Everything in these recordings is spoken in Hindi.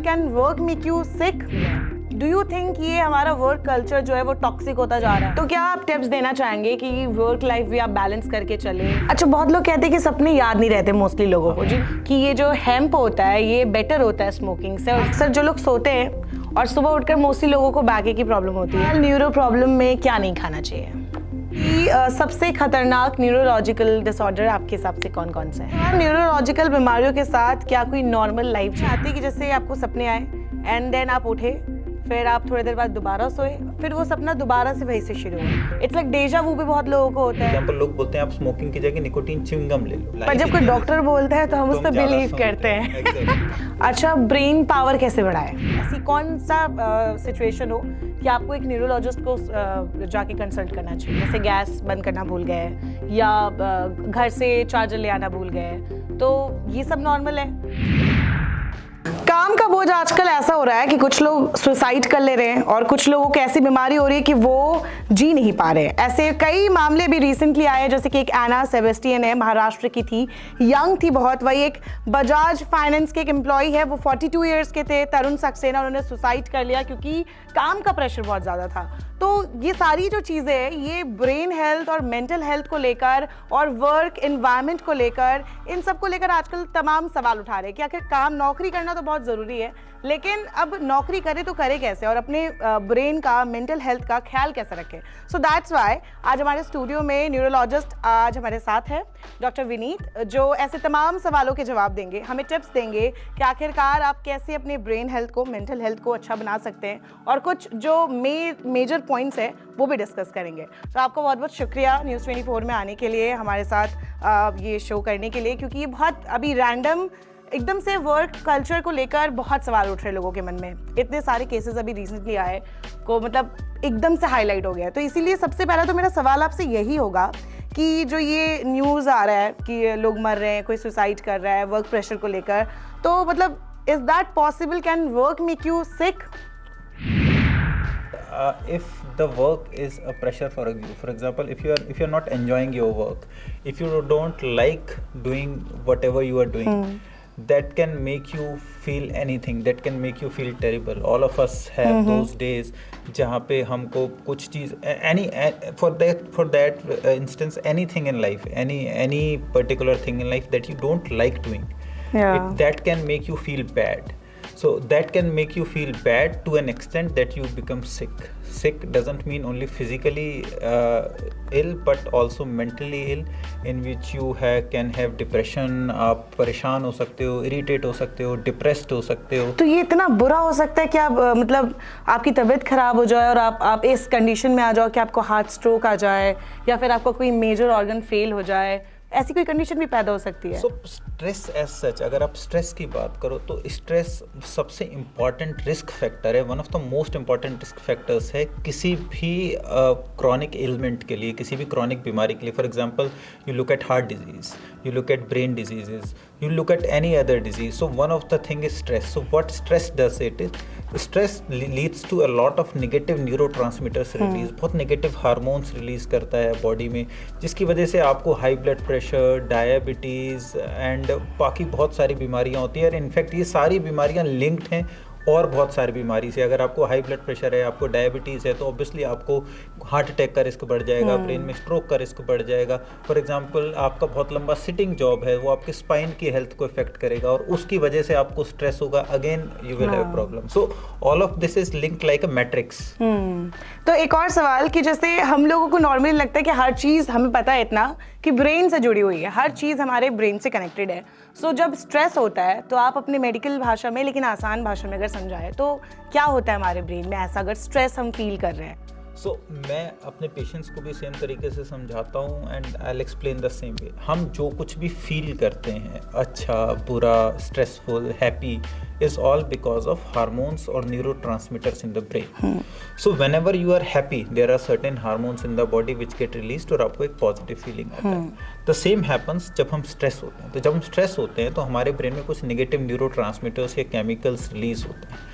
Can work make you sick? Do you think ये हमारा वर्क कल्चर जो है वो टॉक्सिक होता जा रहा है? तो क्या आप टिप्स देना चाहेंगे कि वर्क लाइफ भी आप बैलेंस करके चले? अच्छा, बहुत लोग कहते हैं कि सपने याद नहीं रहते मोस्टली लोगों को जी, कि ये जो हेम्प होता है ये बेटर होता है स्मोकिंग से। और अक्सर जो लोग सोते हैं और सुबह उठकर मोस्टली लोगों को बैक की प्रॉब्लम होती है। न्यूरो प्रॉब्लम में क्या नहीं खाना चाहिए? सबसे खतरनाक न्यूरोलॉजिकल डिसऑर्डर आपके हिसाब से कौन कौन से हैं? न्यूरोलॉजिकल बीमारियों के साथ क्या कोई नॉर्मल लाइफ चाहती है कि जैसे आपको सपने आए एंड देन आप उठे, फिर आप थोड़ी देर बाद दोबारा सोए, फिर वो सपना दोबारा से वहीं से शुरू हो? इट्स लाइक डेजा वू भी बहुत लोगों को होता है। एग्जांपल, लोग बोलते हैं आप स्मोकिंग की जगह निकोटीन च्युइंग गम ले लो, पर जब कोई डॉक्टर बोलता है तो हम उस पर बिलीव करते हैं। अच्छा, ब्रेन पावर कैसे बढ़ाए? ऐसी कौन सा सिचुएशन हो कि आपको एक न्यूरोलॉजिस्ट को जाके कंसल्ट करना चाहिए? जैसे गैस बंद करना भूल गए या घर से चार्जर ले आना भूल गए, तो ये सब नॉर्मल है। काम का बोझ आजकल ऐसा हो रहा है कि कुछ लोग सुसाइड कर ले रहे हैं और कुछ लोगों को ऐसी बीमारी हो रही है कि वो जी नहीं पा रहे हैं। ऐसे कई मामले भी रिसेंटली आए, जैसे कि एक एना सेबेस्टियन है, महाराष्ट्र की थी, यंग थी बहुत। वही एक बजाज फाइनेंस के एक एम्प्लॉय है, वो 42 ईयर्स के थे, तरुण सक्सेना। उन्होंने सुसाइड कर लिया क्योंकि काम का प्रेशर बहुत ज़्यादा था। तो ये सारी जो चीज़ें हैं, ये ब्रेन हेल्थ और मेंटल हेल्थ को लेकर और वर्क एनवायरनमेंट को लेकर, इन सब को लेकर आजकल तमाम सवाल उठा रहे हैं कि आखिर काम, नौकरी करना तो बहुत ज़रूरी है, लेकिन अब नौकरी करे तो करे कैसे, और अपने ब्रेन का, मेंटल हेल्थ का ख्याल कैसे रखें। सो दैट्स वाई आज हमारे स्टूडियो में न्यूरोलॉजिस्ट आज हमारे साथ है डॉक्टर विनीत, जो ऐसे तमाम सवालों के जवाब देंगे, हमें टिप्स देंगे कि आखिरकार आप कैसे अपने ब्रेन हेल्थ को, मेंटल हेल्थ को अच्छा बना सकते हैं, और कुछ जो मेजर पॉइंट्स है वो भी डिस्कस करेंगे। तो आपको बहुत बहुत शुक्रिया न्यूज़ 24 में आने के लिए, हमारे साथ ये शो करने के लिए, क्योंकि ये बहुत अभी रैंडम एकदम से वर्क कल्चर को लेकर बहुत सवाल उठ रहे हैं लोगों के मन में। इतने सारे केसेस अभी रिसेंटली आए को मतलब एकदम से हाईलाइट हो गया है। तो इसीलिए सबसे पहला तो मेरा सवाल आपसे यही होगा कि जो ये न्यूज़ आ रहा है कि लोग मर रहे हैं, कोई सुसाइड कर रहा है वर्क प्रेशर को लेकर, तो मतलब is that possible? Can work make you sick? If the work is a pressure for you, for example, if you're not enjoying your work, if you don't like doing whatever you are doing, that can make you feel anything, that can make you feel terrible. All of us have those days जहाँ पे हमको कुछ चीज़ for that instance, anything in life, any particular thing in life that you don't like doing, that can make you feel bad. So that can make you feel bad to an extent that you become sick. Sick doesn't mean only physically ill, but also mentally ill, in which you can have depression. आप परेशान हो सकते हो, irritate हो सकते हो, depressed हो सकते हो। तो ये इतना बुरा हो सकता है कि आप मतलब आपकी तबीयत खराब हो जाए और आप इस कंडीशन में आ जाओ कि आपको हार्ट स्ट्रोक आ जाए या फिर आपको कोई मेजर ऑर्गन फेल हो जाए, ऐसी कोई कंडीशन भी पैदा हो सकती है? सो स्ट्रेस एज सच, अगर आप स्ट्रेस की बात करो तो स्ट्रेस सबसे इम्पॉर्टेंट रिस्क फैक्टर है, one of the most important risk factors है किसी भी क्रॉनिक एलिमेंट के लिए, किसी भी क्रॉनिक बीमारी के लिए। For example, you look at heart disease, you look at brain diseases, you look at any other disease. So one of the thing is stress. So what stress does, it is stress leads to a lot of negative neurotransmitters release, बहुत negative hormones release करता है बॉडी में, जिसकी वजह से आपको high blood pressure, diabetes and बाकी बहुत सारी बीमारियां होती है। और इनफैक्ट ये सारी बीमारियां लिंक्ड हैं और बहुत सारी बीमारी से। अगर आपको हाई ब्लड प्रेशर है, आपको डायबिटीज़ है, तो ऑब्वियसली आपको हार्ट अटैक का रिस्क बढ़ जाएगा, ब्रेन में स्ट्रोक का रिस्क बढ़ जाएगा। फॉर एग्जांपल, आपका बहुत लंबा सिटिंग जॉब है, वो आपके स्पाइन की हेल्थ को इफेक्ट करेगा और उसकी वजह से आपको स्ट्रेस होगा, again you will have problem. So all of this is linked like a matrix. तो एक और सवाल कि जैसे हम लोगों को नॉर्मली लगता है कि हर चीज़ हमें पता है इतना कि ब्रेन से जुड़ी हुई है, हर चीज़ हमारे ब्रेन से कनेक्टेड है। सो जब स्ट्रेस होता है तो आप अपने मेडिकल भाषा में, लेकिन आसान भाषा में अगर समझाएं तो क्या होता है हमारे ब्रेन में ऐसा अगर स्ट्रेस हम फील कर रहे हैं? सो मैं अपने पेशेंट्स को भी सेम तरीके से समझाता हूँ and I will explain the same way. हम जो कुछ भी फील करते हैं, अच्छा, बुरा, stressful, happy, is all because of hormones or neurotransmitters in the brain. So whenever you are happy, there are certain hormones in the body which get released और आपको एक पॉजिटिव फीलिंग आता है। The same happens जब हम स्ट्रेस होते हैं। तो जब हम स्ट्रेस होते हैं तो हमारे ब्रेन में कुछ नेगेटिव न्यूरोट्रांसमीटर्स या केमिकल्स रिलीज होते हैं।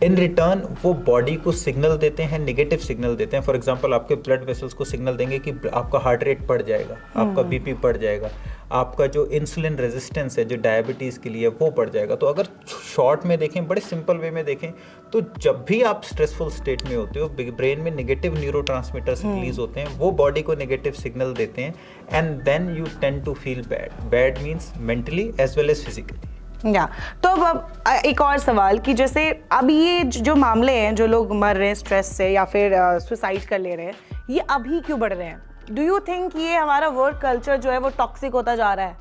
इन रिटर्न वो बॉडी को सिग्नल देते हैं, नेगेटिव सिग्नल देते हैं। फॉर एग्जांपल, आपके ब्लड वेसल्स को सिग्नल देंगे कि आपका हार्ट रेट बढ़ जाएगा, आपका बीपी बढ़ जाएगा, आपका जो इंसुलिन रेजिस्टेंस है जो डायबिटीज़ के लिए वो बढ़ जाएगा। तो अगर शॉर्ट में देखें, बड़े सिंपल वे में देखें, तो जब भी आप स्ट्रेसफुल स्टेट में होते हो, ब्रेन में नेगेटिव न्यूरोट्रांसमीटर्स रिलीज होते हैं, वो बॉडी को नेगेटिव सिग्नल देते हैं, and then you tend to feel bad means mentally as well as physically. या तो अब एक और सवाल कि जैसे अब ये जो मामले हैं, जो लोग मर रहे हैं स्ट्रेस से या फिर सुसाइड कर ले रहे हैं, ये अभी क्यों बढ़ रहे हैं? डू यू थिंक ये हमारा वर्क कल्चर जो है वो टॉक्सिक होता जा रहा है?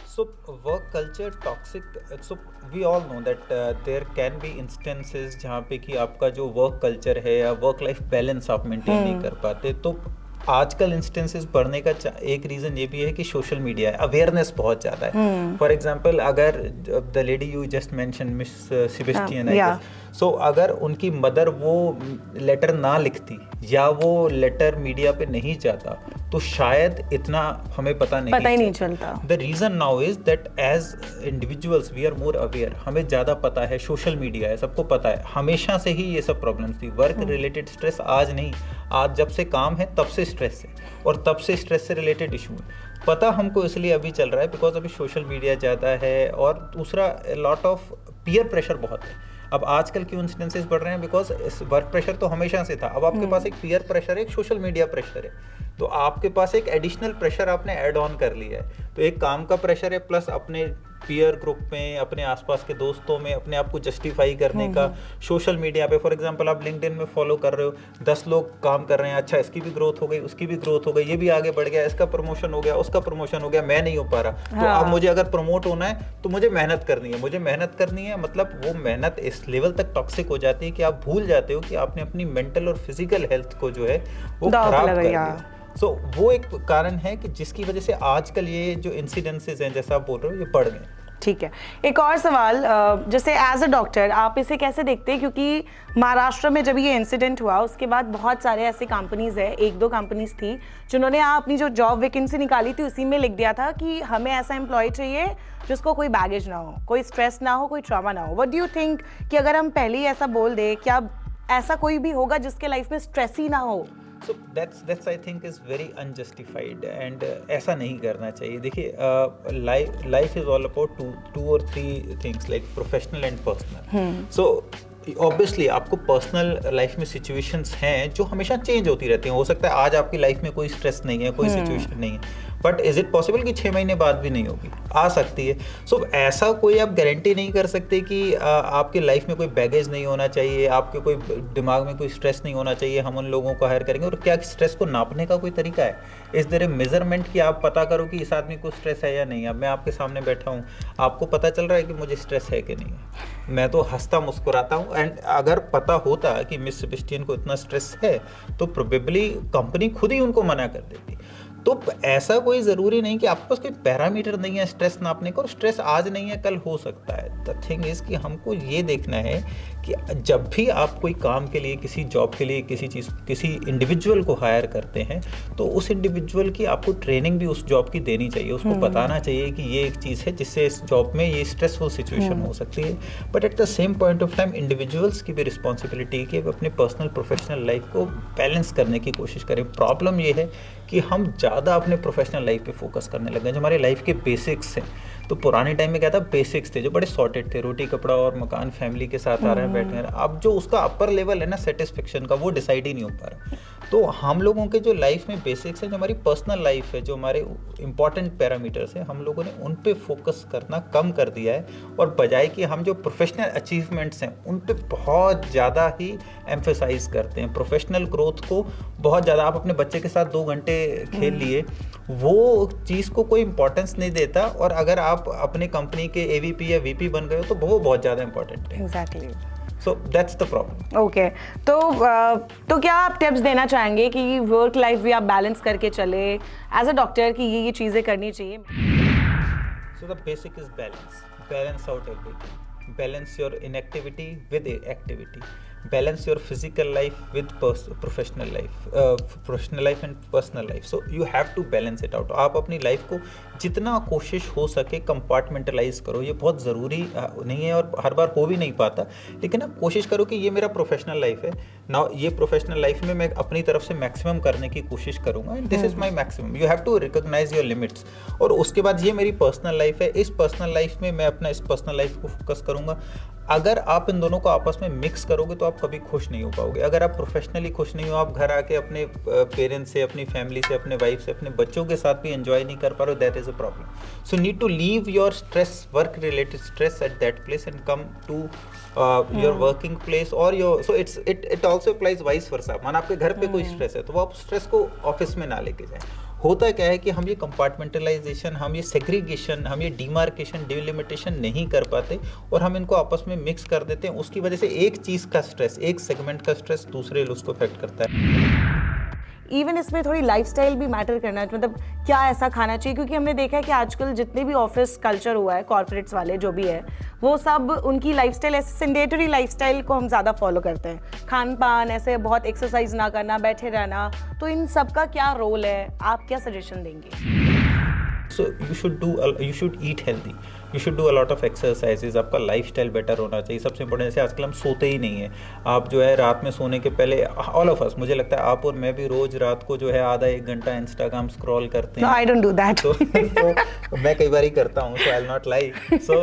So work culture toxic. So we all know that there can be instances जहाँ पे कि आपका जो वर्क कल्चर है या वर्क लाइफ बैलेंस आप मेंटेन नहीं कर पाते। तो आजकल इंस्टेंसेस बढ़ने का एक रीज़न ये भी है कि सोशल मीडिया है, अवेयरनेस बहुत ज़्यादा है। फॉर एग्जांपल, अगर the lady you just mention Miss Sebastian, so अगर उनकी मदर वो लेटर ना लिखती या वो लेटर मीडिया पे नहीं जाता तो शायद इतना हमें पता ही नहीं चलता। The reason now is that as individuals we are more aware, हमें ज़्यादा पता है, सोशल मीडिया है, सबको पता है। हमेशा से ही ये सब प्रॉब्लम्स थी। वर्क रिलेटेड स्ट्रेस आज नहीं, आज जब से काम है तब से स्ट्रेस है, और तब से स्ट्रेस से रिलेटेड इशू है। पता हमको इसलिए अभी चल रहा है बिकॉज अभी सोशल मीडिया ज़्यादा है, और दूसरा लॉट ऑफ पीयर प्रेशर बहुत है। अब आजकल क्यों इंस्टेंसेस बढ़ रहे हैं? बिकॉज वर्क प्रेशर तो हमेशा से था, अब आपके पास एक पीयर प्रेशर है, एक सोशल मीडिया प्रेशर है, तो आपके पास एक एडिशनल प्रेशर आपने ऐड ऑन कर लिया है। तो एक काम का प्रेशर है, प्लस अपने पीयर ग्रुप में, अपने आसपास के दोस्तों में अपने आप को जस्टिफाई करने का। सोशल मीडिया पे फॉर एग्जांपल आप लिंक्डइन में फॉलो कर रहे हो, 10 लोग काम कर रहे हैं, अच्छा इसकी भी ग्रोथ हो गई, उसकी भी ग्रोथ हो गई, ये भी आगे बढ़ गया, इसका प्रमोशन हो गया, उसका प्रमोशन हो गया, मैं नहीं हो पा रहा। तो अब मुझे अगर प्रमोट होना है तो मुझे मेहनत करनी है, मतलब वो मेहनत इस लेवल तक टॉक्सिक हो जाती है कि आप भूल जाते हो कि आपने अपनी मेंटल और फिजिकल हेल्थ को जो है वो खराब कर दिया। सो वो एक कारण है कि जिसकी वजह से आजकल ये जो इंसिडेंसेस हैं, जैसा आप बोल रहे हो, ये बढ़ गए। ठीक है, एक और सवाल, जैसे एज अ डॉक्टर आप इसे कैसे देखते हैं? क्योंकि महाराष्ट्र में जब ये इंसिडेंट हुआ उसके बाद बहुत सारे ऐसे कंपनीज है, 1-2 कंपनीज थी जिन्होंने अपनी जो जॉब वैकेंसी निकाली थी उसी में लिख दिया था कि हमें ऐसा एम्प्लॉय चाहिए जिसको कोई बैगेज ना हो, कोई स्ट्रेस ना हो, कोई ट्रॉमा ना हो। व्हाट डू यू थिंक कि अगर हम पहले ही ऐसा बोल दें, क्या ऐसा कोई भी होगा जिसके लाइफ में स्ट्रेस ही ना हो? So that's I think is very unjustified, and ऐसा नहीं करना चाहिए। देखिए, life is all about two or three things like professional and personal. So obviously आपको पर्सनल लाइफ में सिचुएशंस हैं जो हमेशा चेंज होती रहती हैं। हो सकता है आज आपकी लाइफ में कोई स्ट्रेस नहीं है, कोई सिचुएशन नहीं है, बट इज इट पॉसिबल कि 6 महीने बाद भी नहीं होगी? आ सकती है। सो ऐसा कोई आप गारंटी नहीं कर सकते कि आपकी लाइफ में कोई बैगेज नहीं होना चाहिए, आपके कोई दिमाग में कोई स्ट्रेस नहीं होना चाहिए, हम उन लोगों को हायर करेंगे। और क्या स्ट्रेस को नापने का कोई तरीका है? इस तरह मेजरमेंट कि आप पता करो कि इस आदमी को स्ट्रेस है या नहीं। अब मैं आपके सामने बैठा हूँ, आपको पता चल रहा है कि मुझे स्ट्रेस है कि नहीं है? मैं तो हंसता मुस्कुराता हूँ, एंड अगर पता होता कि मिस सेबेस्टियन को इतना स्ट्रेस है तो प्रोबेबली कंपनी खुद ही उनको मना कर देती। तो ऐसा कोई ज़रूरी नहीं कि आपके पास कोई पैरामीटर नहीं है स्ट्रेस नापने का, और स्ट्रेस आज नहीं है कल हो सकता है। द थिंग इज़ कि हमको ये देखना है कि जब भी आप कोई काम के लिए, किसी जॉब के लिए, किसी इंडिविजुअल को हायर करते हैं तो उस इंडिविजुअल की आपको ट्रेनिंग भी उस जॉब की देनी चाहिए। उसको बताना चाहिए कि ये एक चीज़ है जिससे इस जॉब में ये स्ट्रेसफुल सिचुएशन हो सकती है। But at the same point of time individuals की भी रिस्पॉन्सिबिलिटी है कि वो अपने पर्सनल प्रोफेशनल लाइफ को बैलेंस करने की कोशिश करें। प्रॉब्लम ये है कि हम ज़्यादा अपने प्रोफेशनल लाइफ पे फोकस करने लगे हैं। जो हमारे लाइफ के बेसिक्स हैं, तो पुराने टाइम में क्या था, बेसिक्स थे जो बड़े सॉर्टेड थे, रोटी कपड़ा और मकान, फैमिली के साथ आ रहे हैं, बैठे हैं। अब जो उसका अपर लेवल है ना सेटिस्फेक्शन का, वो डिसाइड ही नहीं हो पा रहा। तो हम लोगों के जो लाइफ में बेसिक्स हैं, जो हमारी पर्सनल लाइफ है, जो हमारे इंपॉर्टेंट पैरामीटर्स हैं, हम लोगों ने उन पे फोकस करना कम कर दिया है, और बजाय कि हम जो प्रोफेशनल अचीवमेंट्स हैं उन पे बहुत ज़्यादा ही एम्फेसाइज करते हैं। प्रोफेशनल ग्रोथ को बहुत ज़्यादा, आप अपने बच्चे के साथ 2 घंटे खेल लिए, वो चीज़ को कोई इंपॉर्टेंस नहीं देता, और अगर आप अपने कंपनी के AVP या VP बन गए हो तो वो बहुत ज़्यादा इंपॉर्टेंट है। Exactly. So that's the problem. Okay, तो क्या आप टिप्स देना चाहेंगे कि वर्क लाइफ भी आप बैलेंस करके चले एज अ डॉक्टर कि ये चीज़ें करनी चाहिए? So the basic is balance out everything, balance your inactivity with activity. balance your physical life with professional life and personal life. So you have to balance it out. आप अपनी लाइफ को जितना कोशिश हो सके कंपार्टमेंटलाइज करो. ये बहुत ज़रूरी नहीं है और हर बार हो भी नहीं पाता, लेकिन आप कोशिश करो कि ये मेरा प्रोफेशनल लाइफ है ना, ये प्रोफेशनल लाइफ में मैं अपनी तरफ से मैक्सिमम करने की कोशिश करूँगा and this is my maximum. You have to recognise your limits. और उसके बाद ये मेरी पर्सनल लाइफ है, इस पर्सनल लाइफ में मैं अपना इस पर्सनल लाइफ को फोकस करूँगा. अगर आप इन दोनों को आपस में मिक्स करोगे तो आप कभी खुश नहीं हो पाओगे. अगर आप प्रोफेशनली खुश नहीं हो, आप घर आके अपने पेरेंट्स से, अपनी फैमिली से, अपने वाइफ से, अपने बच्चों के साथ भी एंजॉय नहीं कर पा रहे हो, that is a problem. So need to leave your stress, work related stress at that place and come to your working place or your. So it also applies vice versa. मान आपके घर पे कोई स्ट्रेस है तो वो आप स्ट्रेस को ऑफिस में ना लेके जाएं. होता क्या है कि हम ये कंपार्टमेंटलाइजेशन, हम ये सेग्रीगेशन, हम ये डिमार्केशन, डिलिमिटेशन नहीं कर पाते और हम इनको आपस में मिक्स कर देते हैं. उसकी वजह से एक चीज़ का स्ट्रेस, एक सेगमेंट का स्ट्रेस दूसरे उसको अफेक्ट करता है. इवन इसमें थोड़ी लाइफस्टाइल भी मैटर करना है, मतलब क्या ऐसा खाना चाहिए, क्योंकि हमने देखा है कि आजकल जितने भी ऑफिस कल्चर हुआ है, कॉर्पोरेट्स वाले जो भी है, वो सब उनकी लाइफस्टाइल ऐसे सेडेंटरी लाइफस्टाइल को हम ज़्यादा फॉलो करते हैं. खान पान ऐसे, बहुत एक्सरसाइज ना करना, बैठे रहना. तो इन सब का क्या रोल है, आप क्या सजेशन देंगे? So you should eat healthy. You should do a lot of exercises. आपका लाइफस्टाइल बेटर होना चाहिए. सबसे इम्पोर्टेंट, जैसे आजकल हम सोते ही नहीं है. आप जो है रात में सोने के पहले, ऑल ऑफ अस, मुझे लगता है आप और मैं भी रोज रात को जो है आधा एक घंटा इंस्टाग्राम स्क्रॉल करते हैं. No, I don't do that. तो मैं कई बार ही करता हूँ, so I'll not lie. So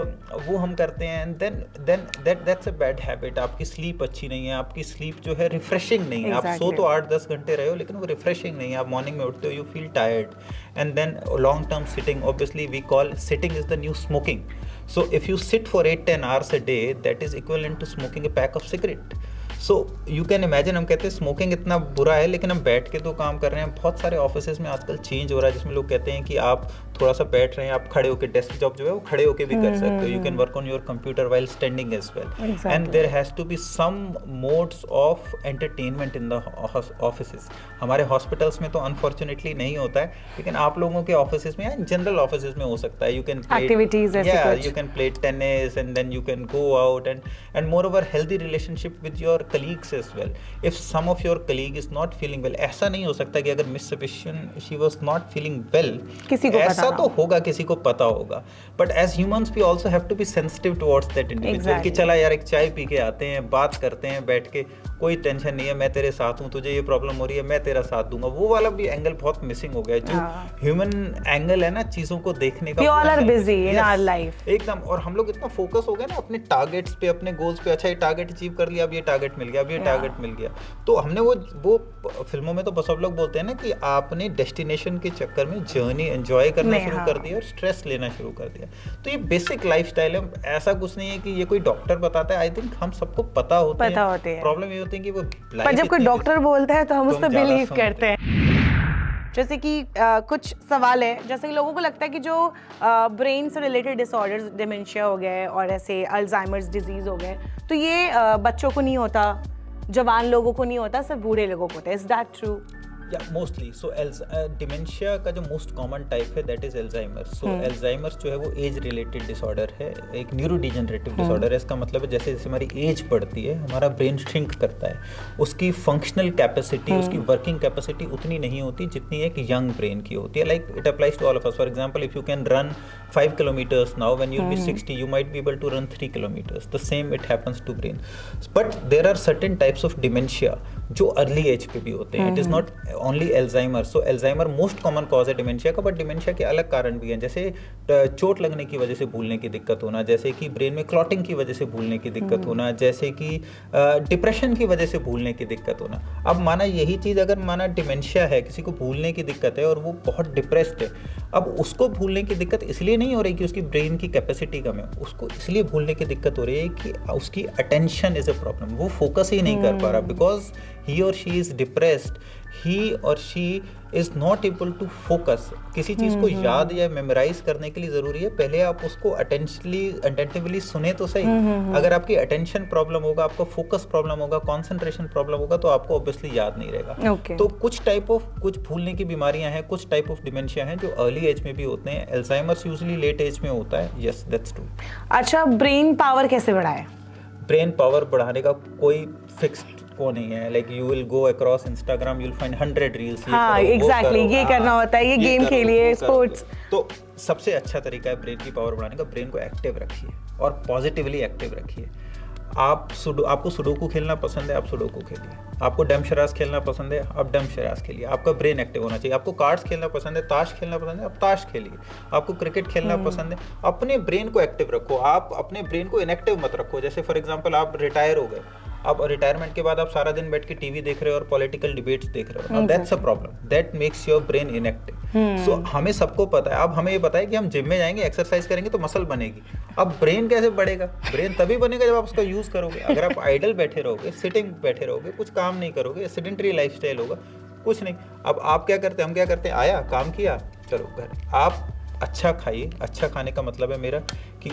वो हम करते हैं and then that's a bad habit. आपकी स्लीप अच्छी नहीं है, आपकी स्लीप जो है रिफ्रेशिंग नहीं है. आप सो तो 8-10 घंटे रहे हो लेकिन वो रिफ्रेशिंग नहीं है. आप मॉर्निंग में उठते हो, you feel tired. And then long term sitting, obviously we call sitting is the new smoking. So if you sit for 8-10 hours a day, that is equivalent to smoking a pack of cigarette. So you can imagine, हम कहते हैं स्मोकिंग इतना बुरा है लेकिन हम बैठ के तो काम कर रहे हैं. बहुत सारे ऑफिसेज में आजकल चेंज हो रहा है जिसमें लोग कहते हैं कि आप थोड़ा सा बैठ रहे हैं, आप खड़े होकर, डेस्क जॉब जो है वो खड़े होकर भी कर सकते हो. You can work on your computer while standing as well. And there has to be some modes of entertainment in the offices. हमारे हॉस्पिटल्स में तो अनफॉर्चुनेटली नहीं होता है, लेकिन आप लोगों के ऑफिसेज में या जनरल ऑफिसेज में हो सकता है. You can activities, you can play tennis and then you can go out and more over healthy relationship with your colleagues as well. If some of your colleague is not feeling well, ऐसा नहीं हो सकता कि अगर Miss Sebastian she was not feeling well, किसी को ऐसा तो होगा, किसी को पता होगा. But as humans we also have to be sensitive towards that individual. कि चला यार एक चाय पी के आते हैं, बात करते हैं बैठ के, कोई टेंशन नहीं है, मैं तेरे साथ हूँ, तुझे ये प्रॉब्लम हो रही है, मैं तेरा साथ दूंगा. वो वाला भी एंगल बहुत मिसिंग हो गया है. जो ह्यूमन एंगल है ना चीज़ों को देखने का. We all are busy in our life. एकदम. और हम लोग इतना फोकस हो गए ना अपने टारगेट्स पे, अपने गोल्स पे. अच्छा ये टारगेट अचीव कर लिया, अब ये टारगेट मिल गया, अब ये टारगेट मिल गया. तो हमने वो फिल्मों में तो सब लोग बोलते हैं ना कि आपने डेस्टिनेशन के चक्कर में जर्नी एंजॉय करना शुरू कर दिया और स्ट्रेस लेना शुरू कर दिया. तो ये बेसिक लाइफस्टाइल है. ऐसा कुछ नहीं है कि ये कोई डॉक्टर बताता है. आई थिंक हम सबको पता होते हैं. प्रॉब्लम ये होती है कि वो, पर जब कोई डॉक्टर बोलता है तो हम उस पर बिलीव करते हैं. जैसे कि कुछ सवाल है, जैसे कि लोगों को लगता है कि जो ब्रेन से रिलेटेड डिसऑर्डर्स, डिमेंशिया हो गए और ऐसे अल्जाइमर्स डिजीज हो गए, तो ये बच्चों को नहीं होता, जवान लोगों को नहीं होता, सिर्फ बूढ़े लोगों को होता है. Is that true? Yeah, mostly. So dementia का जो मोस्ट कॉमन टाइप है that is Alzheimer's. So Alzheimer's जो है वो एज रिलेटेड डिसऑर्डर है, एक न्यूरोडिजेनरेटिव डिसऑर्डर है. इसका मतलब है जैसे जैसे हमारी एज बढ़ती है हमारा ब्रेन श्रिंक करता है. उसकी फंक्शनल कैपेसिटी, उसकी वर्किंग कैपेसिटी उतनी नहीं होती जितनी एक यंग ब्रेन की होती है. Like it applies to all of us. For example, if you can run 5 kilometers now, when you'll be 60 you might be able to run 3 kilometers. The same it happens to brain. But there are certain types of dementia जो अर्ली एज पे भी होते हैं. It is not only Alzheimer. So Alzheimer most common cause है डिमेंशिया का, बट डिमेंशिया के अलग कारण भी हैं. जैसे चोट लगने की वजह से भूलने की दिक्कत होना, जैसे कि ब्रेन में क्लॉटिंग की वजह से भूलने की दिक्कत होना, जैसे कि डिप्रेशन की वजह से भूलने की दिक्कत होना. अब माना यही चीज़ अगर माना डिमेंशिया है, किसी को भूलने की दिक्कत है और वो बहुत डिप्रेस्ड है, अब उसको भूलने की दिक्कत इसलिए नहीं हो रही कि उसकी ब्रेन की कैपेसिटी कम है, उसको इसलिए भूलने की दिक्कत हो रही है कि उसकी अटेंशन इज अ प्रॉब्लम. वो फोकस ही नहीं कर पा रहा because he or she is depressed. He or she is not able to focus. किसी चीज़ को याद या मेमोराइज करने के लिए ज़रूरी है पहले आप उसको अटेंटिवली सुने तो सही. अगर आपकी अटेंशन प्रॉब्लम होगा, आपको फोकस प्रॉब्लम होगा, कंसंट्रेशन प्रॉब्लम होगा, तो आपको ऑब्वियसली याद नहीं रहेगा. तो कुछ भूलने की बीमारियां हैं, कुछ टाइप ऑफ डिमेंशिया हैं जो अर्ली एज में भी होते हैं. एल्जाइमर्स यूजुअली लेट एज में होता है. Yes, that's true. अच्छा, ब्रेन पावर कैसे बढ़ाए? ब्रेन पावर बढ़ाने का कोई फिक्स्ड को नहीं है, like you will go across Instagram, you will find 100 reels. हाँ एग्जैक्टली, ये करना होता है, ये गेम खेलिए, स्पोर्ट्स। तो सबसे अच्छा तरीका है ब्रेन की पावर बढ़ाने का, ब्रेन को एक्टिव रखिए और पॉजिटिवली एक्टिव रखिए। आपको सुडोकू खेलना पसंद है, आप सुडोकू खेलिए। आपको डमशराज खेलना पसंद है, आप डमशराज खेलिए। आपका ब्रेन एक्टिव होना चाहिए। आपको कार्ड्स खेलना पसंद है, ताश खेलना पसंद है, आप ताश खेलिए। आपको क्रिकेट खेलना पसंद है, अपने ब्रेन को एक्टिव रखो। आप अपने ब्रेन को इनएक्टिव मत रखो। जैसे फॉर एग्जांपल आप रिटायर हो गए, अब रिटायरमेंट के बाद आप सारा दिन बैठ के टीवी देख रहे हो और पॉलिटिकल डिबेट्स देख रहे हो, that's a problem, that makes your brain inactive. So हमें सबको पता है, अब हमें ये पता है कि हम जिम में जाएंगे, एक्सरसाइज करेंगे तो मसल बनेगी। अब ब्रेन कैसे बढ़ेगा? ब्रेन तभी बनेगा जब आप उसका यूज करोगे। अगर आप आइडल बैठे रहोगे, सिटिंग बैठे रहोगे, कुछ काम नहीं करोगे, सेडेंटरी लाइफस्टाइल होगा, कुछ नहीं। अब आप क्या करते हैं, हम क्या करते हैं, आया काम किया चलो घर। आप अच्छा खाइए। अच्छा खाने का मतलब है मेरा कि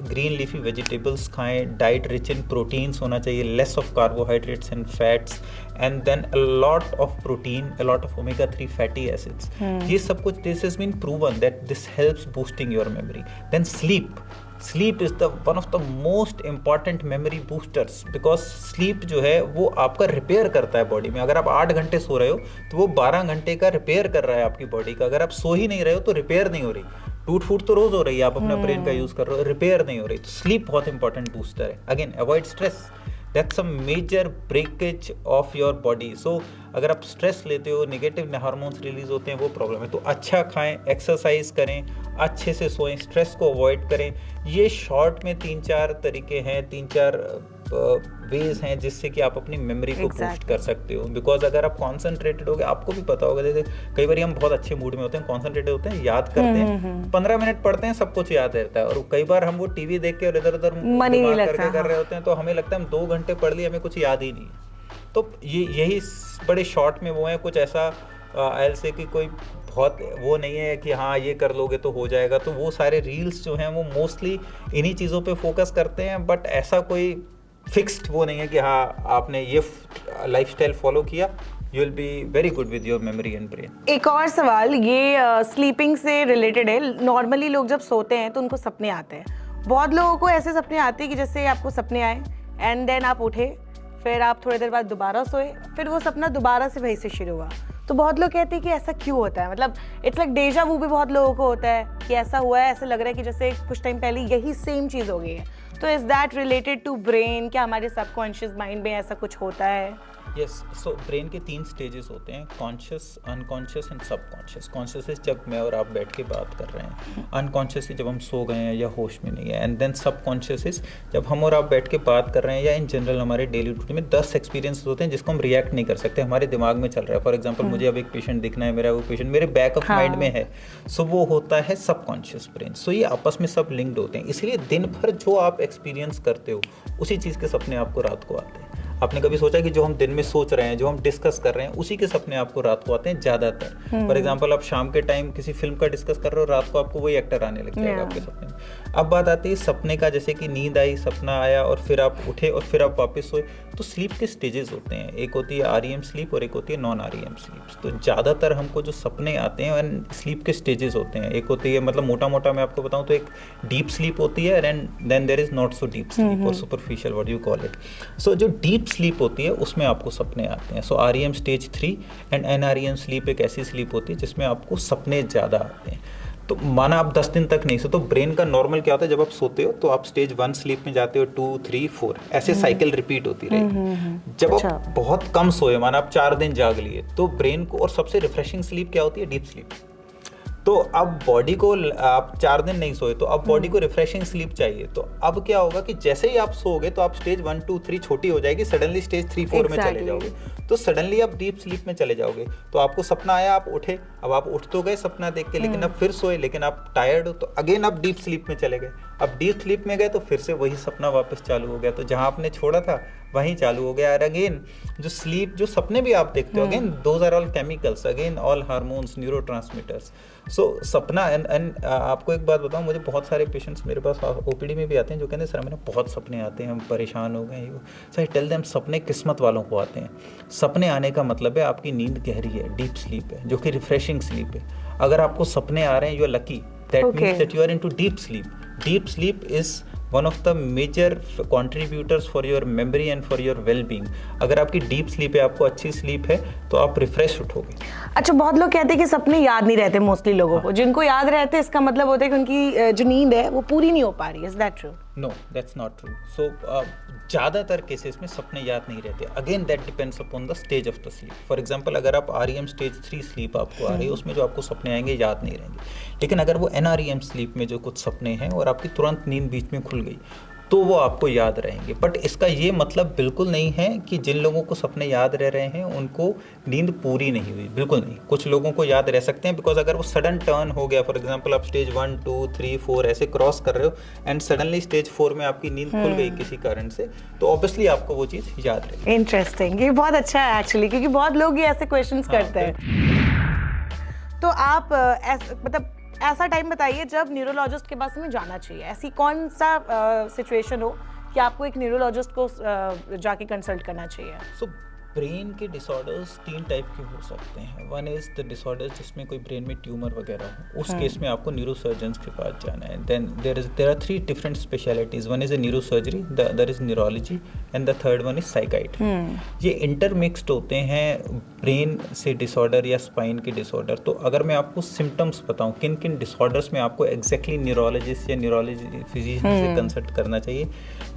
ग्रीन लीफी वेजिटेबल्स खाएं, डाइट रिच इन प्रोटीन्स होना चाहिए, less of carbohydrates and fats, and then a lot of protein, a lot of omega 3 fatty acids. ये सब कुछ, this has been proven that this helps boosting your memory. Then sleep is the one of the most important memory boosters, because sleep जो है वो आपका रिपेयर करता है बॉडी में। अगर आप 8 घंटे सो रहे हो तो वो 12 घंटे का रिपेयर कर रहा है आपकी बॉडी का। अगर आप सो ही नहीं रहे हो तो रिपेयर नहीं हो रही। टूट फूट तो रोज हो रही है, आप अपना ब्रेन का यूज कर रहे हो, रिपेयर नहीं हो रही। तो स्लीप बहुत इंपॉर्टेंट बूस्टर है। Again avoid stress, that's a major breakage of your body. So अगर आप स्ट्रेस लेते हो, नेगेटिव हार्मोन्स रिलीज होते हैं, वो प्रॉब्लम है। तो अच्छा खाएं, एक्सरसाइज करें, अच्छे से सोएं, स्ट्रेस को अवॉइड करें। ये शॉर्ट में 3-4 तरीके हैं, 3-4 वेज हैं जिससे कि आप अपनी मेमोरी को बूस्ट कर सकते हो। बिकॉज अगर आप कॉन्सेंट्रेटेड होगे, आपको भी पता होगा, जैसे कई बार हम बहुत अच्छे मूड में होते हैं, कॉन्सेंट्रेटेड होते हैं, याद करते हैं, 15 मिनट पढ़ते हैं, सब कुछ याद रहता है। और कई बार हम वो टीवी देख के और इधर उधर दिमाग करके कर रहे होते हैं, तो हमें लगता है हम 2 घंटे पढ़ लिए, हमें कुछ याद ही नहीं है। तो यही बड़े शॉर्ट में वो है, कुछ ऐसा आई से कि कोई बहुत वो नहीं है कि हाँ ये कर लोगे तो हो जाएगा। तो वो सारे रील्स जो हैं वो मोस्टली इन्हीं चीज़ों पे फोकस करते हैं, बट ऐसा कोई फिक्स्ड वो नहीं है कि हाँ आपने ये लाइफस्टाइल फॉलो किया, you will be very good with your memory and brain. एक और सवाल, ये स्लीपिंग से रिलेटेड है। नॉर्मली लोग जब सोते हैं तो उनको सपने आते हैं। बहुत लोगों को ऐसे सपने आते हैं कि जैसे आपको सपने आए एंड देन आप उठे, फिर आप थोड़ी देर बाद दोबारा सोए, फिर वो सपना दोबारा से वहीं से शुरू हुआ। तो बहुत लोग कहते हैं कि ऐसा क्यों होता है, मतलब इट्स लाइक डेजा वू भी बहुत लोगों को होता है कि ऐसा हुआ है, ऐसा लग रहा है कि जैसे कुछ टाइम पहले यही सेम चीज़ हो गई है। तो is that related to brain? क्या हमारे सबकॉन्शियस माइंड में ऐसा कुछ होता है? यस, सो ब्रेन के 3 स्टेजेस होते हैं, conscious, unconscious and subconscious. Conscious is जब मैं और आप बैठ के बात कर रहे हैं, अनकॉन्शियस इज जब हम सो गए हैं या होश में नहीं है, एंड देन सबकॉन्शियस इज जब हम और आप बैठ के बात कर रहे हैं, या इन जनरल हमारे डेली रूटीन में 10 एक्सपीरियंसेस होते हैं जिसको हम रिएक्ट नहीं कर सकते, हमारे दिमाग में चल रहा है। फॉर एग्जाम्पल मुझे अब एक पेशेंट दिखना है, मेरा वो पेशेंट मेरे बैक ऑफ माइंड में है, सो वो होता है सबकॉन्शियस ब्रेन। सो ये आपस में सब लिंक्ड होते हैं, इसलिए दिन भर जो आप एक्सपीरियंस करते हो उसी चीज़ के सपने आपको रात को आते हैं। आपने कभी सोचा कि जो हम दिन में सोच रहे हैं, जो हम डिस्कस कर रहे हैं, उसी के सपने आपको रात को आते हैं ज़्यादातर। फॉर एग्जांपल आप शाम के टाइम किसी फिल्म का डिस्कस कर रहे हो, रात को आपको वही एक्टर आने लग जाएगा आपके सपने में। अब बात आती है सपने का, जैसे कि नींद आई, सपना आया और फिर आप उठे और फिर आप वापस सोए। तो स्लीप के स्टेजेस होते हैं, एक होती है REM स्लीप और एक होती है नॉन REM स्लीप। तो ज़्यादातर हमको जो सपने आते हैं एंड स्लीप के स्टेजेस होते हैं, एक होती है, मतलब मोटा मोटा मैं आपको बताऊँ तो एक डीप स्लीप होती है and then there is not so deep sleep or superficial, what you call it. So जो डीप स्लीप होती है उसमें आपको सपने आते हैं। सो REM stage 3 and NREM sleep एक ऐसी स्लीप होती है जिसमें आपको सपने ज़्यादा आते हैं। तो माना आप 10 दिन तक नहीं सो, तो ब्रेन का नॉर्मल क्या होता है, जब आप सोते हो तो आप स्टेज 1 स्लीप में जाते हो, 2, 3, 4 ऐसे साइकिल रिपीट होती रहेगी। जब आप बहुत कम सोए, माना आप 4 दिन जाग लिए, तो ब्रेन को, और सबसे रिफ्रेशिंग स्लीप क्या होती है, डीप स्लीप। तो अब बॉडी को, आप 4 दिन नहीं सोए तो अब बॉडी को रिफ्रेशिंग स्लीप चाहिए। तो अब क्या होगा कि जैसे ही आप सोओगे तो आप स्टेज 1, 2, 3 छोटी हो जाएगी, सडनली स्टेज 3, 4 में चले जाओगे। तो सडनली आप डीप स्लीप में चले जाओगे। तो आपको सपना आया, आप उठे, अब आप उठ तो गए सपना देख के, लेकिन अब फिर सोए, लेकिन आप टायर्ड हो, तो अगेन आप डीप स्लीप में चले गए। अब डीप स्लीप में गए तो फिर से वही सपना वापस चालू हो गया, तो जहाँ आपने छोड़ा था वहीं चालू हो गया। और अगेन जो स्लीप, जो सपने भी आप देखते हो, again those are all chemicals, again all hormones, neurotransmitters. So सपना एंड आपको एक बात बताऊं, मुझे बहुत सारे पेशेंट्स मेरे पास OPD में भी आते हैं जो कहते हैं सर मेरे बहुत सपने आते हैं, हम परेशान हो गए। सर टेल देम, सपने किस्मत वालों को आते हैं। सपने आने का मतलब है आपकी नींद गहरी है, डीप स्लीप है, जो कि रिफ्रेशिंग स्लीप है। अगर आपको सपने आ रहे हैं, you are lucky, that means that you are into deep sleep. Deep sleep is one of the major contributors for your memory and for your well being. अगर आपकी डीप स्लीप है, आपको अच्छी स्लीप है, तो आप रिफ्रेश उठोगे। अच्छा, बहुत लोग कहते हैं कि सपने याद नहीं रहते मोस्टली लोगों को, जिनको याद रहते हैं इसका मतलब होता है कि उनकी जो नींद है वो पूरी नहीं हो पा रही है। Is that true? No, that's not true. So ज़्यादातर केसेस में सपने याद नहीं रहते। Again that depends upon the stage of the sleep. For example, अगर आप REM स्टेज 3 स्लीप आपको आ रही है, उसमें जो आपको सपने आएंगे याद नहीं रहेंगे। लेकिन अगर वो NREM स्लीप में जो कुछ सपने हैं और आपकी तुरंत नींद बीच में खुल गई, तो वो आपको याद रहेंगे। बट इसका ये मतलब बिल्कुल नहीं है कि जिन लोगों को सपने याद रह रहे हैं उनको नींद पूरी नहीं हुई, बिल्कुल नहीं। कुछ लोगों को याद रह सकते हैं, बिकॉज अगर वो सडन टर्न हो गया, फॉर एग्जांपल आप स्टेज 1, 2, 3, 4 ऐसे क्रॉस कर रहे हो एंड सडनली स्टेज 4 में आपकी नींद खुल गई किसी कारण से, तो ऑब्वियसली आपको वो चीज़ याद रहेगी। इंटरेस्टिंग, ये बहुत अच्छा है एक्चुअली, क्योंकि बहुत लोग ये ऐसे क्वेश्चंस करते हैं। तो आप मतलब ऐसा टाइम बताइए जब न्यूरोलॉजिस्ट के पास हमें जाना चाहिए। ऐसी कौन सा सिचुएशन हो कि आपको एक न्यूरोलॉजिस्ट को जाके कंसल्ट करना चाहिए? सो ब्रेन के डिसऑर्डर्स 3 टाइप के हो सकते हैं। वन इज द डिसऑर्डर्स जिसमें कोई ब्रेन में ट्यूमर वगैरह हो, उस केस में आपको न्यूरोसर्जन्स के पास जाना है। Then there are 3 different specialities. One is a neurosurgery, the other is neurology and the third one is psychiatry. ये इंटरमिक्स्ड होते हैं ब्रेन से डिसऑर्डर या स्पाइन के डिसऑर्डर। तो अगर मैं आपको सिम्टम्स बताऊं किन किन डिसऑर्डर्स में आपको एग्जैक्टली न्यूरोलॉजिस्ट या न्यूरोलॉजी फिजिशियन से कंसल्ट करना चाहिए,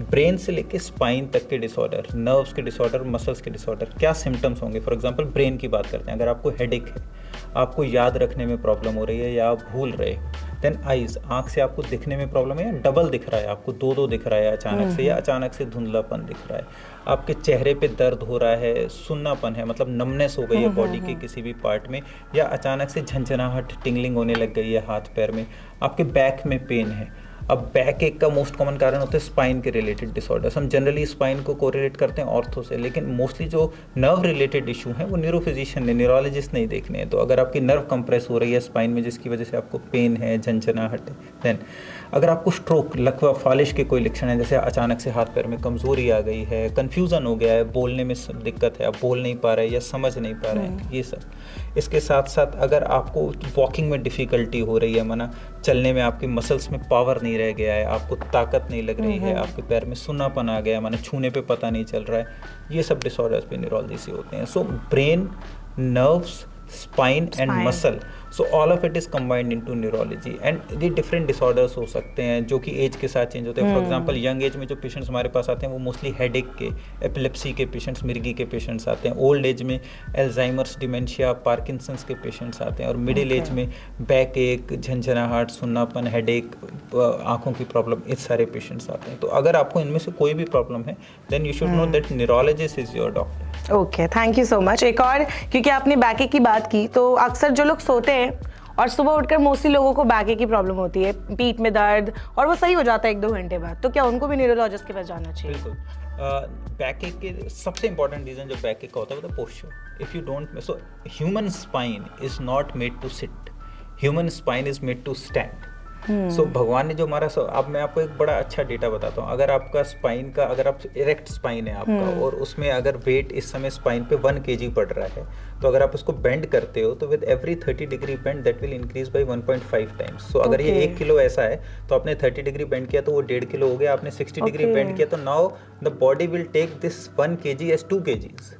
ब्रेन से लेके स्पाइन तक के डिसऑर्डर, नर्व्स के डिसऑर्डर, मसल्स के डिसऑर्डर, क्या सिम्टम्स होंगे। फॉर एग्जांपल ब्रेन की बात करते हैं। अगर आपको हेडेक है, आपको याद रखने में प्रॉब्लम हो रही है या आप भूल रहे हो। देन आइज, आँख से आपको दिखने में प्रॉब्लम है या डबल दिख रहा है, आपको दो दिख रहा है अचानक से, या अचानक से धुंधलापन दिख रहा है, आपके चेहरे पे दर्द हो रहा है, सुन्नापन है, मतलब नमनेस हो गई है बॉडी के किसी भी पार्ट में, या अचानक से झंझनाहट, टिंगलिंग होने लग गई है हाथ पैर में, आपके बैक में पेन है। अब बैक एक का मोस्ट कॉमन कारण होता है स्पाइन के रिलेटेड डिसऑर्डर्स। हम जनरली स्पाइन को कोरिलेट करते हैं ऑर्थो से, लेकिन मोस्टली जो नर्व रिलेटेड इशू हैं वो न्यूरोफिजिशियन ने, न्यूरोलॉजिस्ट नहीं देखने हैं। तो अगर आपकी नर्व कंप्रेस हो रही है स्पाइन में जिसकी वजह से आपको पेन है, झंझनाहट है। देन अगर आपको स्ट्रोक, लकवा, फालिश के कोई लक्षण है, जैसे अचानक से हाथ पैर में कमज़ोरी आ गई है, कन्फ्यूज़न हो गया है, बोलने में दिक्कत है, आप बोल नहीं पा रहे या समझ नहीं पा रहे हैं, ये सब। इसके साथ साथ अगर आपको वॉकिंग में डिफ़िकल्टी हो रही है, माना चलने में आपकी मसल्स में पावर नहीं रह गया है, आपको ताकत नहीं लग रही है, आपके पैर में सुन्नापन आ गया, माना छूने पे पता नहीं चल रहा है, ये सब डिसऑर्डर्स पे न्यूरोलॉजी से होते हैं। So brain, nerves, spine and muscle, so all of it is combined into neurology. And ये डिफरेंट डिसऑर्डर्स हो सकते हैं जो कि एज के साथ चेंज होते हैं। फॉर एग्जांपल यंग एज में जो पेशेंट्स हमारे पास आते हैं वो मोस्टली हेडेक के, एपिलेप्सी के पेशेंट्स, मिर्गी के पेशेंट्स आते हैं। ओल्ड एज में एल्जाइमर्स, डिमेंशिया, पार्किंसंस के पेशेंट्स आते हैं। और मिडिल एज में बैक एक, झंझनाहट, सुन्नापन, हेडेक, आँखों की प्रॉब्लम, इस सारे पेशेंट्स आते हैं। तो अगर आपको इनमें से कोई भी प्रॉब्लम है then you should know that neurologist is your doctor. Okay, thank you so much. एक और, क्योंकि आपने बैके की बात की, तो अक्सर जो लोग सोते हैं और सुबह उठकर मोस्टली लोगों को बैके की प्रॉब्लम होती है, पीठ में दर्द, और वो सही हो जाता है 1-2 घंटे बाद, तो क्या उनको भी न्यूरोलॉजिस्ट के पास जाना चाहिए? बिल्कुल। बैक एक के सबसे इंपॉर्टेंट रीजन जो बैक एक का होता है वो the posture. If you don't, so human spine is not made to sit, human spine is made to stand. So भगवान ने जो हमारा, अब मैं आपको एक बड़ा अच्छा डेटा बताता हूँ। अगर आपका स्पाइन का, अगर आप इरेक्ट स्पाइन है आपका और उसमें अगर वेट इस समय स्पाइन पे 1 kg पड़ रहा है, तो अगर आप उसको बेंड करते हो तो with every 30 degree bend that will increase by 1.5 times. So अगर ये 1 किलो ऐसा है तो आपने 30 डिग्री बेंड किया तो वो 1.5 किलो हो गया। आपने 60 डिग्री बेंड किया तो now the body will take this 1 kg as 2 kgs।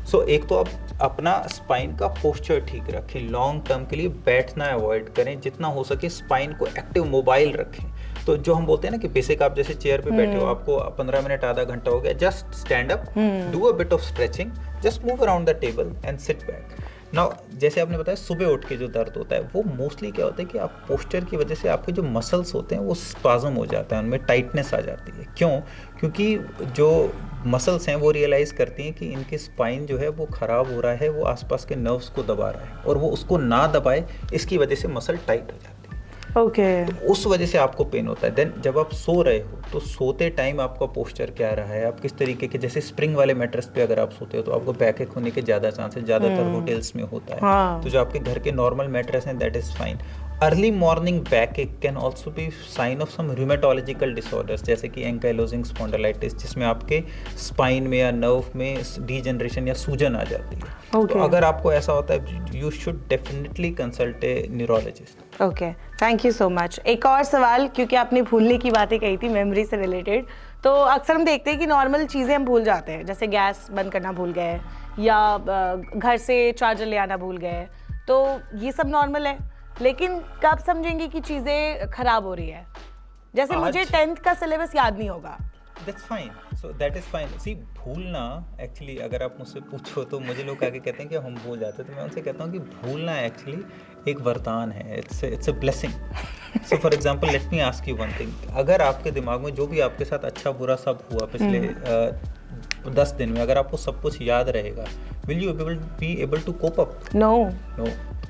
So एक तो आप अपना स्पाइन का पोस्चर ठीक रखें, लॉन्ग टर्म के लिए बैठना अवॉइड करें, जितना हो सके स्पाइन को एक्टिव, मोबाइल रखें। तो जो हम बोलते हैं ना कि बेसिक, आप जैसे चेयर पे बैठे हो, आपको 15 मिनट, आधा घंटा हो गया, just stand up, do a bit of stretching, just move around the table and sit back. Now जैसे आपने बताया सुबह उठ के जो दर्द होता है, वो मोस्टली क्या होता है कि आप पोस्चर की वजह से आपके जो मसल्स होते हैं वो स्पाज्म हो जाता है, उनमें टाइटनेस आ जाती है। क्यों? क्योंकि जो मसल्स हैं वो रियलाइज़ करती हैं कि इनके स्पाइन जो है वो ख़राब हो रहा है, वो आसपास के नर्व्स को दबा रहा है, और वो उसको ना दबाए, इसकी वजह से मसल टाइट हो जाती है। ओके, तो उस वजह से आपको पेन होता है। देन जब आप सो रहे हो तो सोते टाइम आपका पोस्चर क्या रहा है, आप किस तरीके के, जैसे स्प्रिंग वाले मैट्रेस पे अगर आप सोते हो तो आपको बैक एक होने के ज़्यादा चांसेस, ज़्यादातर होटल्स में होता है। हाँ। तो जो आपके घर के नॉर्मल मैट्रेस हैं that is fine. Early morning back ache can also be sign of some rheumatological disorders, जैसे कि एंकाइलोजिंग स्पॉन्डिलाइटिस, जिसमें आपके स्पाइन में या नर्व में डीजनरेशन या सूजन आ जाती है। Okay. तो अगर आपको ऐसा होता है you should definitely consult A neurologist. Okay, thank you so much. एक और सवाल, क्योंकि आपने भूलने की बातें कही थी मेमोरी से रिलेटेड, तो अक्सर हम देखते हैं कि नॉर्मल चीज़ें हम भूल जाते हैं, जैसे गैस बंद करना भूल गए या घर से चार्जर ले आना भूल गए, तो ये सब नॉर्मल है, लेकिन कब समझेंगे कि चीज़ें खराब हो रही है? जैसे मुझे 10th का सिलेबस याद नहीं होगा। That's fine, so that is fine. See भूलना एक्चुअली अगर आप मुझसे पूछो तो मुझे लोग आके कहते हैं कि हम भूल जाते हैं, तो मैं उनसे कहता हूँ कि भूलना एक्चुअली एक वरदान है, it's a blessing. So for example let me ask you one thing, अगर आपके दिमाग में जो भी आपके साथ अच्छा बुरा सब हुआ पिछले 10 दिन में, अगर आपको सब कुछ याद रहेगा, will you be able to cope up? No.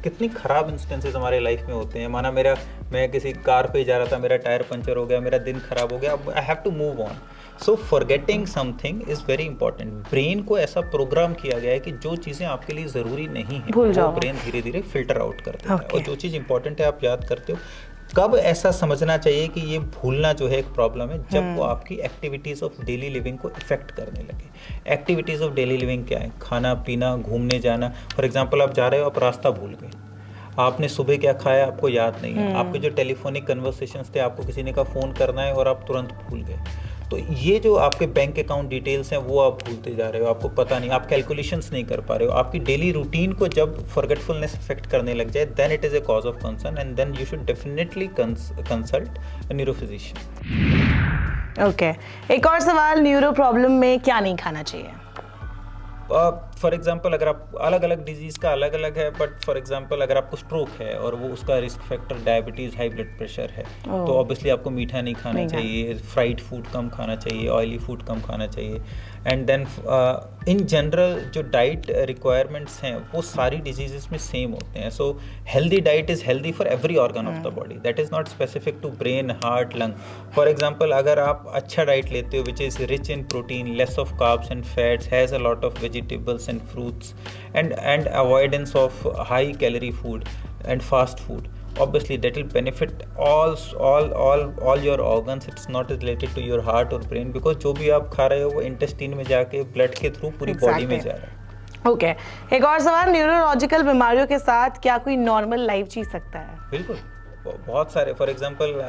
कितनी खराब इंस्टेंसेस हमारे लाइफ में होते हैं। माना मैं किसी कार पे जा रहा था, मेरा टायर पंचर हो गया, मेरा दिन खराब हो गया, अब I have to move on. So forgetting something is very important. Brain को ऐसा प्रोग्राम किया गया है कि जो चीज़ें आपके लिए ज़रूरी नहीं है वो ब्रेन धीरे धीरे फिल्टर आउट कर देता है, और जो चीज़ इंपॉर्टेंट है आप याद करते हो। कब ऐसा समझना चाहिए कि ये भूलना जो है एक प्रॉब्लम है? जब वो आपकी एक्टिविटीज़ ऑफ डेली लिविंग को इफेक्ट करने लगे। एक्टिविटीज़ ऑफ डेली लिविंग क्या है? खाना पीना, घूमने जाना। फॉर एग्जांपल आप जा रहे हो, आप रास्ता भूल गए, आपने सुबह क्या खाया आपको याद नहीं है, आपके जो टेलीफोनिक कन्वर्सेशंस थे, आपको किसी ने का फ़ोन करना है और आप तुरंत भूल गए, तो ये जो आपके बैंक अकाउंट डिटेल्स हैं वो आप भूलते जा रहे हो, आपको पता नहीं, आप कैलकुलेशंस नहीं कर पा रहे हो। आपकी डेली रूटीन को जब फॉरगेटफुलनेस इफेक्ट करने लग जाए, then it is a cause of concern and then you should definitely consult a neurophysician. Okay, एक और सवाल, न्यूरो प्रॉब्लम में क्या नहीं खाना चाहिए? फॉर एग्जांपल अगर आप अलग अलग डिजीज़ का अलग अलग है, बट फॉर एग्जांपल अगर आपको स्ट्रोक है और वो उसका risk factor diabetes, high blood pressure है, तो ऑब्वियसली आपको मीठा नहीं खाना चाहिए, फ्राइड फूड कम खाना चाहिए, ऑयली फूड कम खाना चाहिए। एंड देन इन जनरल जो डाइट रिक्वायरमेंट्स हैं वो सारी डिजीज़ में सेम होते हैं। So healthy diet is healthy for every organ of the body, that is not specific to brain, heart, lung. For example अगर आप अच्छा डाइट लेते हो which is rich in protein, less of carbs and fats, has a lot of vegetables and fruits and avoidance of high calorie food and fast food, obviously that will benefit all your organs. It's not related to your heart or brain, because जो भी आप खा रहे हो वो इंटेस्टाइन में जाके ब्लड के थ्रू पूरी बॉडी में जा रहा है। ओके, एक और सवाल, न्यूरोलॉजिकल बीमारियों के साथ क्या कोई नॉर्मल लाइफ जी सकता है? बिल्कुल, बहुत सारे। फॉर एग्जांपल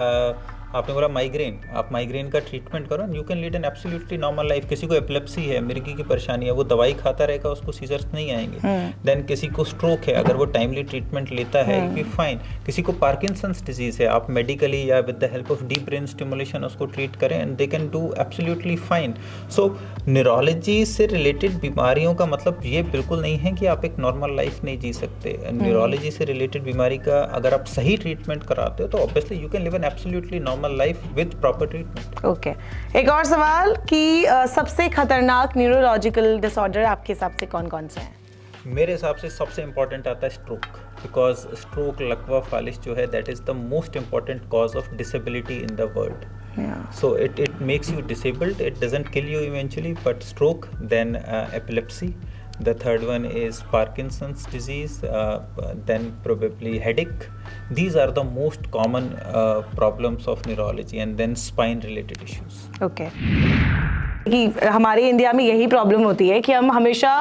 आपने बोला माइग्रेन, आप माइग्रेन का ट्रीटमेंट करो, you can lead an absolutely normal life. किसी को एपिलेप्सी है, मिर्गी की परेशानी है, वो दवाई खाता रहेगा, उसको सीजर्स नहीं आएंगे। देन किसी को स्ट्रोक है, अगर वो टाइमली ट्रीटमेंट लेता है बी फाइन। किसी को पार्किंसंस डिजीज है, आप मेडिकली या with the help of deep brain stimulation उसको ट्रीट करें and they can do absolutely fine. So neurology से रिलेटेड बीमारियों का मतलब ये बिल्कुल नहीं है कि आप एक नॉर्मल लाइफ नहीं जी सकते। न्यूरोलॉजी से रिलेटेड बीमारी का अगर आप सही ट्रीटमेंट कराते हो तो obviously you can live an absolutely normal life with proper treatment. Okay, एक और सवाल कि सबसे खतरनाक न्यूरोलॉजिकल डिसऑर्डर आपके हिसाब से कौन कौन से हैं? मेरे हिसाब से सबसे इंपॉर्टेंट आता है स्ट्रोक, बिकॉज स्ट्रोक, लकवा, फालिश जो है that is the most important cause of disability in the world. So it makes you disabled, it doesn't kill you eventually, but stroke, then epilepsy. The third one is Parkinson's disease, then probably headache. These are the most common problems of neurology, and then spine related issues. Okay. कि हमारे इंडिया में यही प्रॉब्लम होती है कि हम हमेशा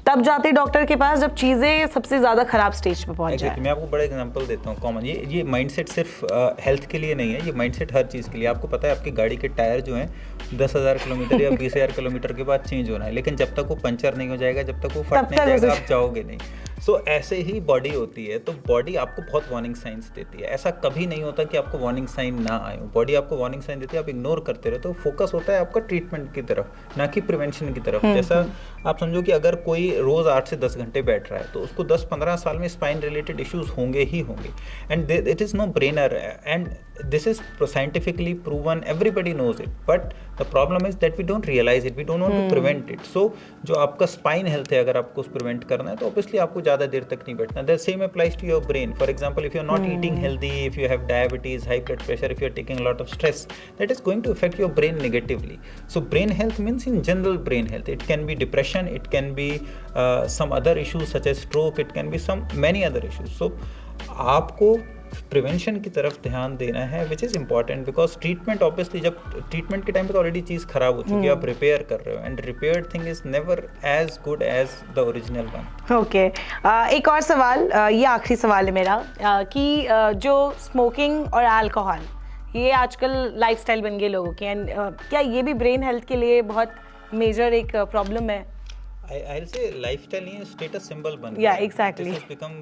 तब जाते हैं डॉक्टर के पास जब चीज़ें सबसे ज़्यादा खराब स्टेज पे पहुंच जाए। मैं आपको बड़ा एग्जांपल देता हूँ कॉमन। ये माइंडसेट सिर्फ हेल्थ के लिए नहीं है, ये माइंडसेट हर चीज़ के लिए। आपको पता है आपकी गाड़ी के टायर जो हैं 10,000 किलोमीटर या 20,000 किलोमीटर के बाद चेंज होना है, लेकिन जब तक वो पंचर नहीं हो जाएगा, जब तक वो फट नहीं जाएगा, आप जाओगे नहीं। सो ऐसे ही बॉडी होती है, तो बॉडी आपको बहुत वार्निंग साइंस देती है। ऐसा कभी नहीं होता कि आपको वार्निंग साइन ना आए। बॉडी आपको वार्निंग साइन देती है, आप इग्नोर करते रहते हो। फोकस होता है आपका ट्रीटमेंट की तरफ, ना कि प्रिवेंशन की तरफ। जैसा आप समझो कि अगर कोई रोज़ 8 से 10 घंटे बैठ रहा है तो उसको 10-15 साल में स्पाइन रिलेटेड इश्यूज होंगे ही होंगे। And it is no brainer, and this is scientifically proven, everybody knows it, but the problem is that we don't realise it, we don't want to prevent it. So जो आपका स्पाइन हेल्थ है, अगर आपको प्रिवेंट करना है तो ऑब्वियसली आपको ज़्यादा देर तक नहीं बैठना। The same applies to your brain. For example, if you are not eating healthy, if you have diabetes, high blood pressure, if you are taking lot of stress, that is going to affect your brain negatively. So brain health means in general brain health, it can be depression, it can be some other issues such as stroke, it can be some many other issues. So आपको प्रिवेंशन की तरफ ध्यान देना है, which is important because treatment obviously जब ट्रीटमेंट के टाइम पे तो ऑलरेडी चीज़ खराब हो चुकी है, आप रिपेयर कर रहे हो and repaired thing is never as good as the original one. Okay, एक और सवाल, ये आखिरी सवाल है मेरा, कि जो स्मोकिंग और अल्कोहल ये आजकल लाइफस्टाइल बन गए लोगों की, एंड क्या ये भी ब्रेन हेल्थ के लिए बहुत मेजर एक प्रॉब्लम है? I'll say lifestyle नहीं है, status symbol बन गया। Yeah, exactly. This has become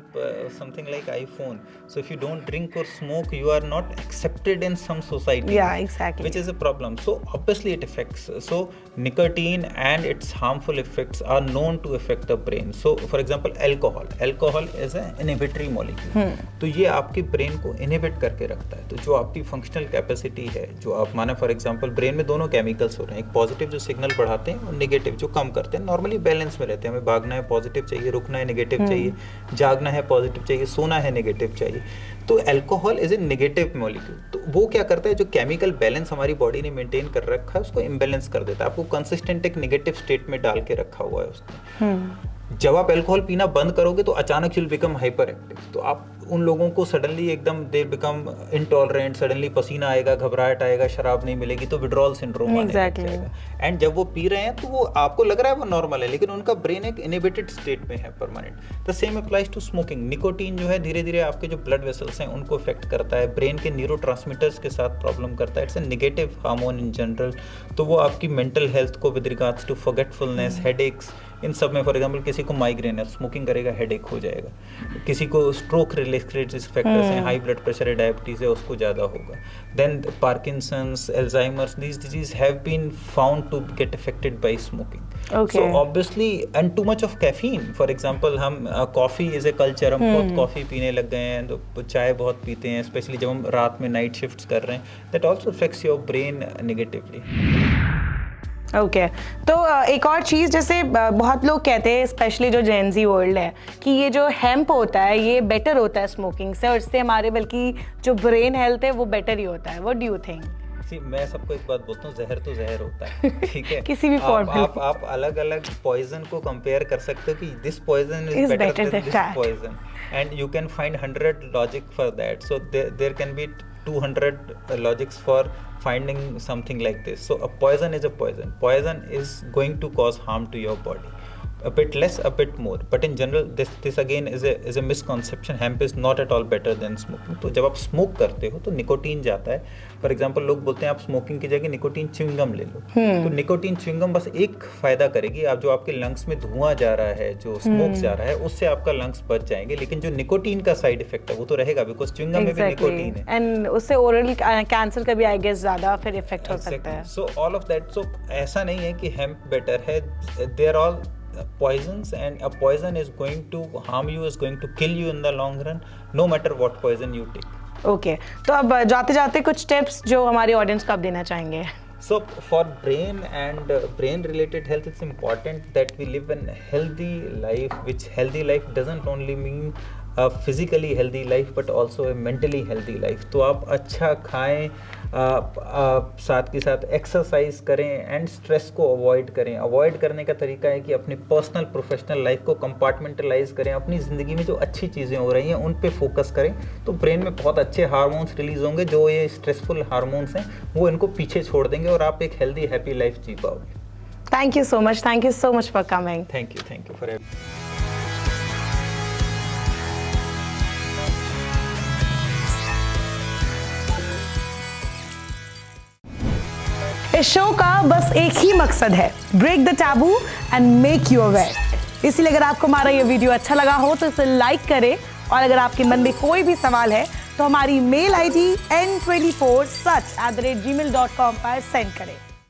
something like iPhone. So if you don't drink or smoke, you are not accepted in some society. Yeah, exactly. Which is a problem. So obviously it affects. So nicotine and its harmful effects are known to affect the brain. So for example, alcohol. Alcohol is an inhibitory molecule. तो ये आपके ब्रेन को इनहिबिट करके रखता है। तो जो आपकी फंक्शनल कैपेसिटी है, जो आप माना फॉर एग्जांपल ब्रेन में दोनों केमिकल्स हो रहे हैं, एक पॉजिटिव जो सिग्नल बढ़ाते हैं और नेगेटिव जो कम करते हैं। नॉर्मली बैलेंस में रहते हैं, हमें भागना है पॉजिटिव चाहिए, रुकना है नेगेटिव चाहिए, जागना है पॉजिटिव चाहिए, सोना है नेगेटिव चाहिए। तो alcohol is a negative molecule. तो वो क्या करता है, जो केमिकल बैलेंस हमारी बॉडी ने मेंटेन कर रखा है उसको इम्बैलेंस कर देता है, आपको कंसिस्टेंट एक नेगेटिव स्टेट में डाल के रखा हुआ है उसने। जब आप अल्कोहल पीना बंद करोगे तो अचानक you will become hyper active. तो आप उन लोगों को सडनली एकदम दे बिकम इंटॉलरेंट, सडनली पसीना आएगा, घबराहट आएगा, शराब नहीं मिलेगी तो विड्रॉल सिंड्रोम आने लग जाएगा। एंड जब वो पी रहे हैं तो वो आपको लग रहा है वो नॉर्मल है, लेकिन उनका ब्रेन एक इनहिबिटेड स्टेट में है permanent. The same applies to smoking. Nicotine जो है धीरे धीरे आपके जो ब्लड वेसल्स हैं उनको इफेक्ट करता है, ब्रेन के न्यूरोट्रांसमीटर्स के साथ प्रॉब्लम करता है। It's a negative hormone in general. तो वो आपकी मेंटल हेल्थ को with regards to forgetfulness, headaches, इन सब में, फॉर एग्जांपल किसी को माइग्रेन है, स्मोकिंग करेगा हेडेक हो जाएगा। किसी को स्ट्रोक रिलेटेड फैक्टर्स हैं, हाई ब्लड प्रेशर है, डायबिटीज है, उसको ज़्यादा होगा। Then Parkinson's, Alzheimer's, these disease have been found to get affected by smoking. So obviously and too much of caffeine, for example हम कॉफ़ी इज ए कल्चर, हम बहुत कॉफ़ी पीने लग गए हैं, तो चाय बहुत पीते हैं, स्पेशली जब हम रात में नाइट शिफ्ट्स कर रहे हैं, that also affects your brain negatively. Okay, तो एक और चीज़, जैसे बहुत लोग कहते हैं स्पेशली जो जेनजी वर्ल्ड है कि ये जो हेम्प होता है ये बेटर होता है स्मोकिंग से, और इससे हमारे बल्कि जो ब्रेन हेल्थ है वो बेटर ही होता है। What do you think? मैं सबको एक बात बोलता हूँ, जहर तो जहर होता है, ठीक है? किसी भी फॉर्म में आप अलग अलग पॉइजन को कंपेयर कर सकते हो कि this poison is better than this poison, and you can find 100 logic for that. So there can be 200 logics for finding something like this. So a poison is a poison. Poison is going to cause harm to your body. A bit less, a bit more. But in general, this again is a misconception. Hemp is not at all better than smoking. तो जब आप स्मोक करते हो तो निकोटीन जाता है। फॉर एग्जाम्पल लोग बोलते हैं आप स्मोकिंग की जगह निकोटीन च्युइंगम ले लो। तो निकोटीन च्युइंगम बस एक फायदा करेगी, आप जो आपके लंग्स में धुआं जा रहा है, जो स्मोक जा रहा है, उससे आपका लंग्स बच जाएंगे, लेकिन जो निकोटीन का साइड इफेक्ट है वो तो रहेगा, बिकॉज च्युइंगम में भी निकोटीन है, एंड उससे ओरल कैंसर का भी आई गेस ज्यादा फिर इफेक्ट हो सकता है। So all of that, so ऐसा नहीं है कि हेम्प बेटर है, they are all poisons, and a poison is going to harm you, is going to kill you in the long run, no matter what poison you take. Okay, तो अब जाते जाते कुछ टिप्स जो हमारे ऑडियंस को आप देना चाहेंगे? So for brain and brain related health, it's important that we live a healthy life, which healthy life doesn't only mean a physically healthy life but also a mentally healthy life. तो आप अच्छा खाएं, साथ के साथ एक्सरसाइज करें एंड स्ट्रेस को अवॉइड करें। अवॉइड करने का तरीका है कि अपनी पर्सनल प्रोफेशनल लाइफ को कंपार्टमेंटलाइज करें, अपनी ज़िंदगी में जो अच्छी चीज़ें हो रही हैं उन पे फोकस करें, तो ब्रेन में बहुत अच्छे हार्मोन्स रिलीज होंगे, जो ये स्ट्रेसफुल हार्मोन्स हैं वो इनको पीछे छोड़ देंगे और आप एक हेल्दी हैप्पी लाइफ जी पाओगे। Thank you so much for coming. Thank you for इस शो का बस एक ही मकसद है, break the taboo and make you aware. इसलिए अगर आपको हमारा ये वीडियो अच्छा लगा हो तो इसे लाइक करें, और अगर आपके मन में कोई भी सवाल है तो हमारी मेल ID n24such@gmail.com पर सेंड करें।